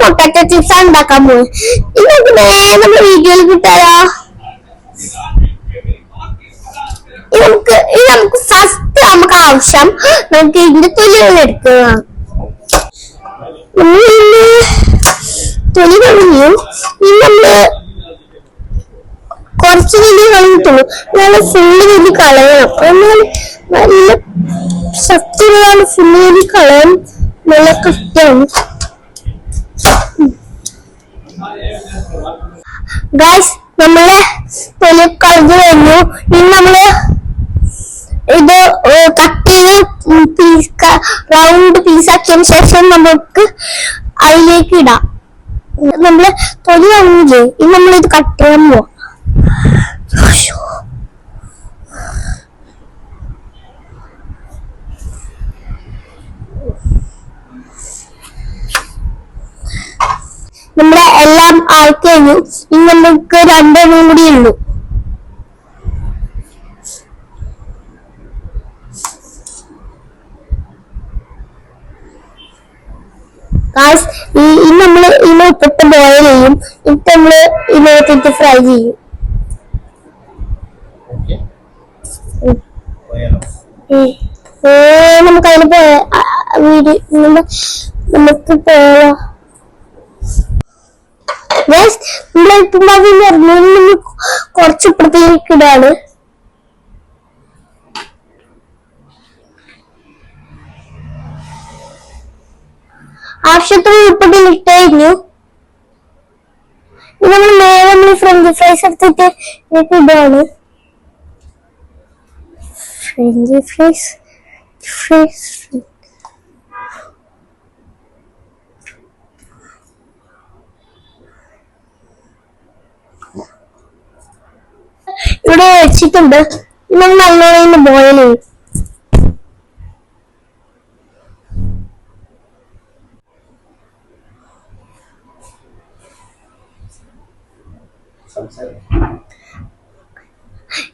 Potato chips ഉണ്ടാക്കാൻ പോകും. ഇതൊക്കെ നമ്മൾ വീഡിയോയിൽ കിട്ടാലോ. നമുക്ക് ഫസ്റ്റ് നമുക്ക് ആവശ്യം നമുക്ക് ഇതിന്റെ തൊലികൾ എടുക്കുക. തൊലി കളഞ്ഞു. ഇനി നമ്മള് കുറച്ച് വലിയ കളഞ്ഞിട്ടുള്ളൂ. നല്ല ഫുള്ള് വലിയ കളയണം. എന്നാൽ നല്ല ശക്തിയുള്ള ഫുള്ള് വലിയ കളയാൻ നല്ല കഷ്ടമാണ്. ഗൈസ് നമ്മള് തൊലി കളഞ്ഞു കഴിഞ്ഞു. ഇനി നമ്മള് ഇത് കട്ട് ചെയ്ത് റൗണ്ട് പീസാക്കിയതിനു ശേഷം നമുക്ക് അതിലേക്ക് ഇടാം. നമ്മള് തൊലി കളഞ്ഞില്ലേ, ഇനി നമ്മളിത് കട്ട് ചെയ്യാൻ പോവാം. നമ്മുടെ എല്ലാം ആയിക്കഴിഞ്ഞു. ഇനി നമുക്ക് രണ്ടെണ്ണം കൂടി ഉള്ളൂ. ഇനി നമ്മള് ഇതിനകത്തിട്ട് ബോയിൽ ചെയ്യും. എന്നിട്ട് നമ്മള് ഇതിനകത്തിട്ട് ഫ്രൈ ചെയ്യും. നമുക്ക് അതിന് നമുക്ക് പോവാം. നമ്മൾ കുറച്ച് ഇപ്പുറത്തേക്ക് ഇടാണ്. ആവശ്യത്തിന് ഉൾപ്പെടെ ഇട്ട് കഴിഞ്ഞു. നമ്മൾ ഫ്രഞ്ച് ഫ്രൈസ് എടുത്തിട്ട് ഇതാണ് ഫ്രഞ്ച് ഫ്രൈസ്. ഇവിടെ വെച്ചിട്ടുണ്ട്. നമ്മൾ നല്ലോണം ബോയിൽ ചെയ്യും.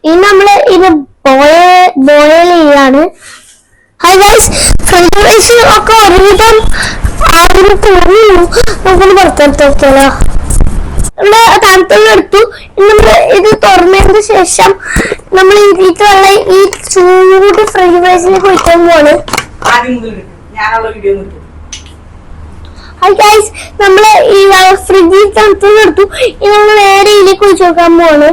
ഇനി നമ്മള് ഇത് ബോയിൽ ചെയ്യാണ്. ഫ്രഞ്ച് ഫ്രൈസ് ഒക്കെ ഒരുവിധം ആദ്യം തോന്നുന്നു. നമുക്കൊന്ന് പുറത്തെടുത്ത് നോക്കിയാലോ. നമ്മള് തണുത്തുള്ള എടുത്തു. നമ്മള് ഇത് തുറന്നതിന് ശേഷം നമ്മൾ ഇതിലുള്ള ഈ ചൂട് ഫ്രഞ്ച് ഫ്രൈസിലേക്ക് ഒഴിക്കാൻ പോവാണ്. നമ്മള് ഈ ഫ്രിഡ്ജിൽ തണുത്തുള്ള എടുത്തു. ഇനി നമ്മൾ നേരെ ഇതിലേക്ക് ഒഴിച്ചു നോക്കാൻ പോവാണ്.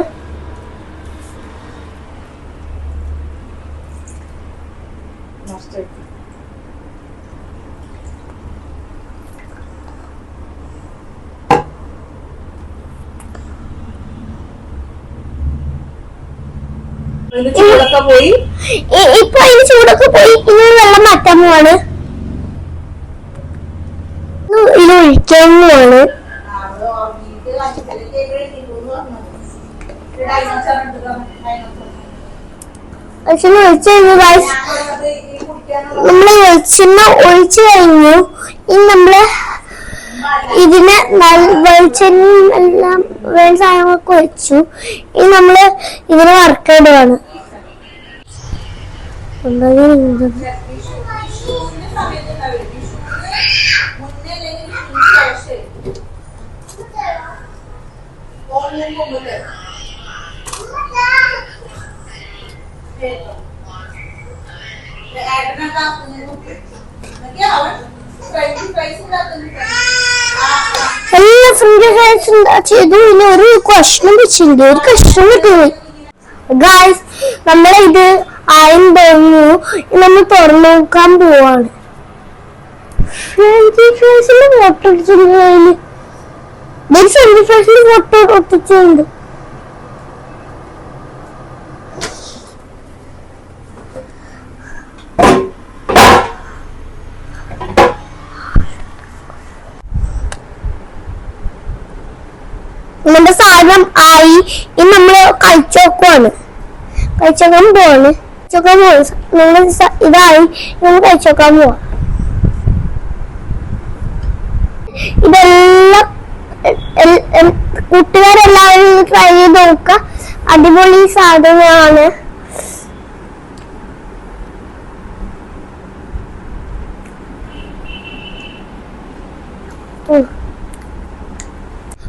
ഇപ്പൊ അതിന് ചൂടൊക്കെ പോയി. ഇനി വെള്ളം മാറ്റാൻ പോവാണ്. ഇത് ഒഴിക്കാൻ പോവാണ്. ഒഴിച്ചു കഴിഞ്ഞു. നമ്മള് വെളിച്ചെണ്ണ ഒഴിച്ചു കഴിഞ്ഞു. ഇനി നമ്മള് ഇതിന് വെളിച്ചെണ്ണ എല്ലാം വേണ്ട സാധനങ്ങളൊക്കെ ഒഴിച്ചു. ഇനി നമ്മള് ഇതിനെ വറുക്കിടുവാണ്. എല്ലാ ഫ്രഞ്ച് ഫ്രൈസും ചെയ്തു. ഇനി ഒരു കഷ്ണം വെച്ചിട്ടുണ്ട്. ഒരു കഷ്ണം കിട്ടുന്നു. ഗായ്സ് നമ്മളിത് ആയും തോന്നുന്നു. നമ്മൾ തുറന്നു നോക്കാൻ പോവാണ്. ഫ്രഞ്ച് ഫ്രൈസിന്റെ ഫോട്ടോ ഒട്ടിച്ചിട്ടുണ്ട്. ഫ്രഞ്ച് ഫ്രൈസിന്റെ ഫോട്ടോ ഒട്ടിച്ചിട്ടുണ്ട്. നമ്മുടെ സാധനം ആയി. ഇനി നമ്മള് കഴിച്ചോക്കാൻ പോവാണ്. ഇതായി. നമ്മൾ കഴിച്ചോക്കാൻ പോവാ. ഇതെല്ലാം കൂട്ടുകാരെല്ലാവരും ട്രൈ ചെയ്ത് നോക്കുക. അടിപൊളി സാധനമാണ്.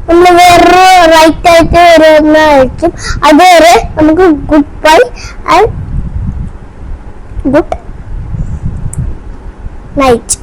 നമ്മൾ വേറൊരു റൈറ്റ് ആയിട്ട് വരുന്നതായിരിക്കും. അതുവരെ നമുക്ക് good bye and good night.